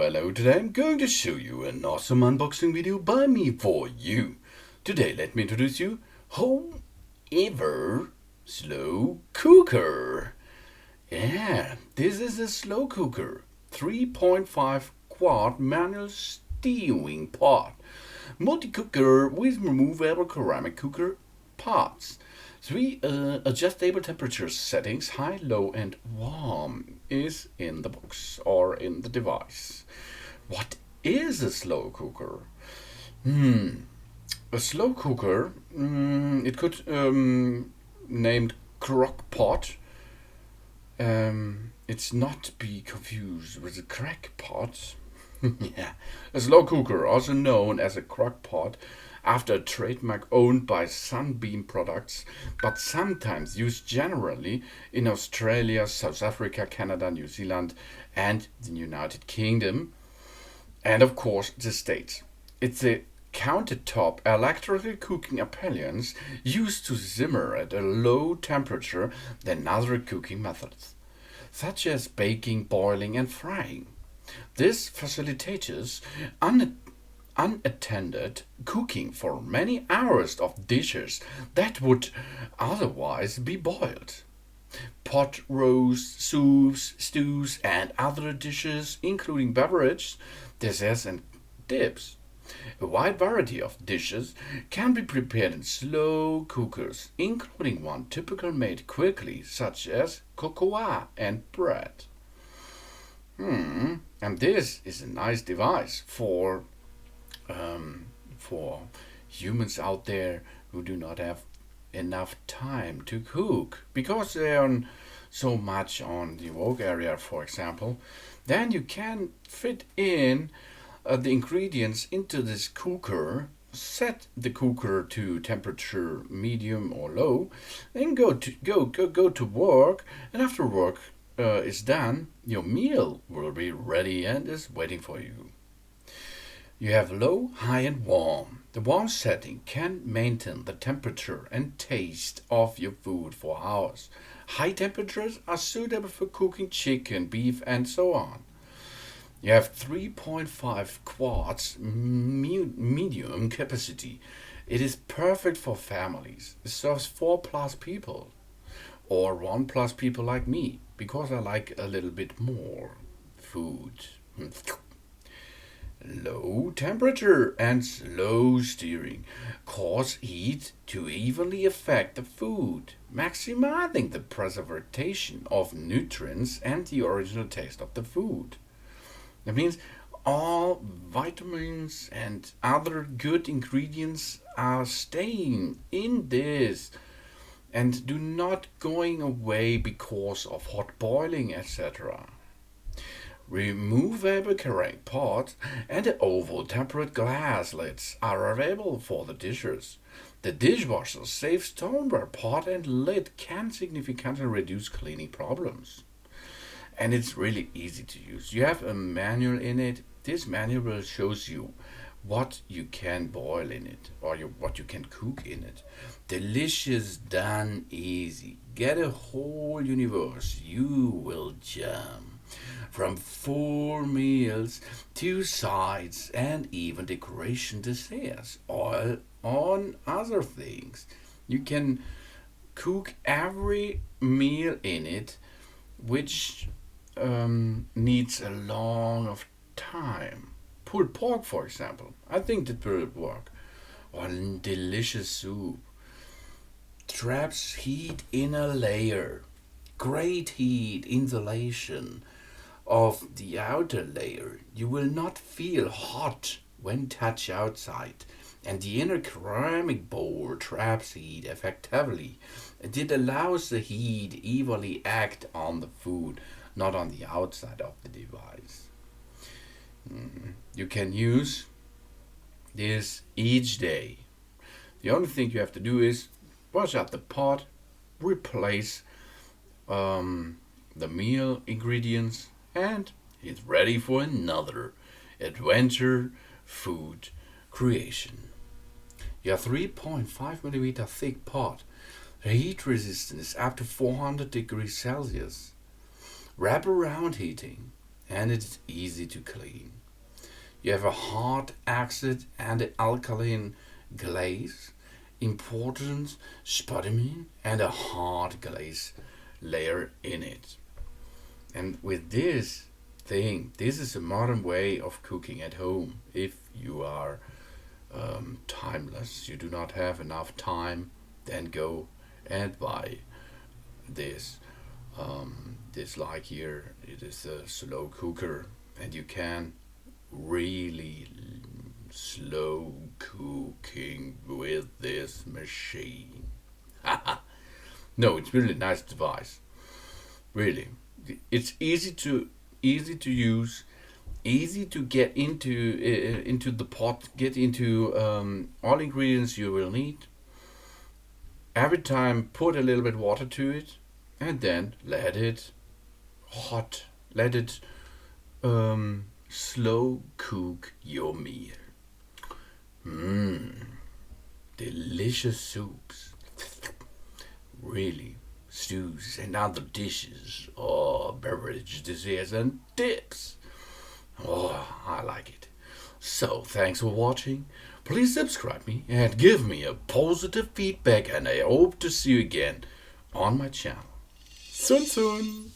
Hello, today I'm going to show you an awesome unboxing video by me for you. Today let me introduce you Homever Slow Cooker. Yeah, this is a slow cooker, 3.5 quart manual stewing pot, multi-cooker with removable ceramic cooker pots. Three adjustable temperature settings, high, low, and warm, is in the box or in the device. What is a slow cooker? A slow cooker, it could named crock pot. It's not to be confused with a crack pot. Yeah, a slow cooker, also known as a crock pot, after a trademark owned by Sunbeam Products, but sometimes used generally in Australia, South Africa, Canada, New Zealand, and the United Kingdom, and of course the States. It's a countertop electrical cooking appliance used to simmer at a low temperature than other cooking methods, such as baking, boiling, and frying. This facilitates unattended cooking for many hours of dishes that would otherwise be boiled. Pot roast, soups, stews, and other dishes, including beverages, desserts, and dips. A wide variety of dishes can be prepared in slow cookers, including one typical made quickly, such as cocoa and bread. And this is a nice device for humans out there who do not have enough time to cook because they are so much on the work area, for example. Then you can fit in the ingredients into this cooker, set the cooker to temperature medium or low, then go to work, and after work is done, your meal will be ready and is waiting for you. You have low, high, and warm. The warm setting can maintain the temperature and taste of your food for hours. High temperatures are suitable for cooking chicken, beef, and so on. You have 3.5 quarts medium capacity. It is perfect for families. It serves 4 plus people or 1 plus people like me because I like a little bit more food. Low temperature and slow stirring cause heat to evenly affect the food, maximizing the preservation of nutrients and the original taste of the food. That means all vitamins and other good ingredients are staying in this and do not going away because of hot boiling, etc. Removable ceramic pots and oval tempered glass lids are available for the dishes. The dishwasher-safe Stoneware pot and lid can significantly reduce cleaning problems. And it's really easy to use. You have a manual in it. This manual shows you what you can boil in it or what you can cook in it. Delicious, done easy. Get a whole universe. You will jam. From full meals to sides and even decoration desserts, all on other things. You can cook every meal in it, which needs a long of time. Pulled pork, for example. I think that will work. Or delicious soup. Traps heat in a layer. Great heat insulation of the outer layer. You will not feel hot when touched outside, and the inner ceramic bowl traps heat effectively, and it allows the heat evenly act on the food, not on the outside of the device. You can use this each day. The only thing you have to do is wash up the pot, replace the meal ingredients, and it's ready for another adventure food creation. Your 3.5 millimeter thick pot, heat resistance is up to 400 degrees Celsius. Wrap around heating. and it's easy to clean. You have a hard acid and an alkaline glaze, important spodumene, and a hard glaze layer in it. And with this thing, this is a modern way of cooking at home. If you are timeless, you do not have enough time, then go and buy this. This like here, it is a slow cooker, and you can really slow cooking with this machine. No, it's really nice device. Really, it's easy to use, easy to get into the pot, get into all ingredients you will need. Every time, put a little bit water to it, and then let it hot. Let it slow cook your meal. Mmm, delicious soups. Really, stews and other dishes, or beverage desserts and dips. Oh, I like it. So, thanks for watching. Please subscribe me and give me a positive feedback, and I hope to see you again on my channel. Soon, soon.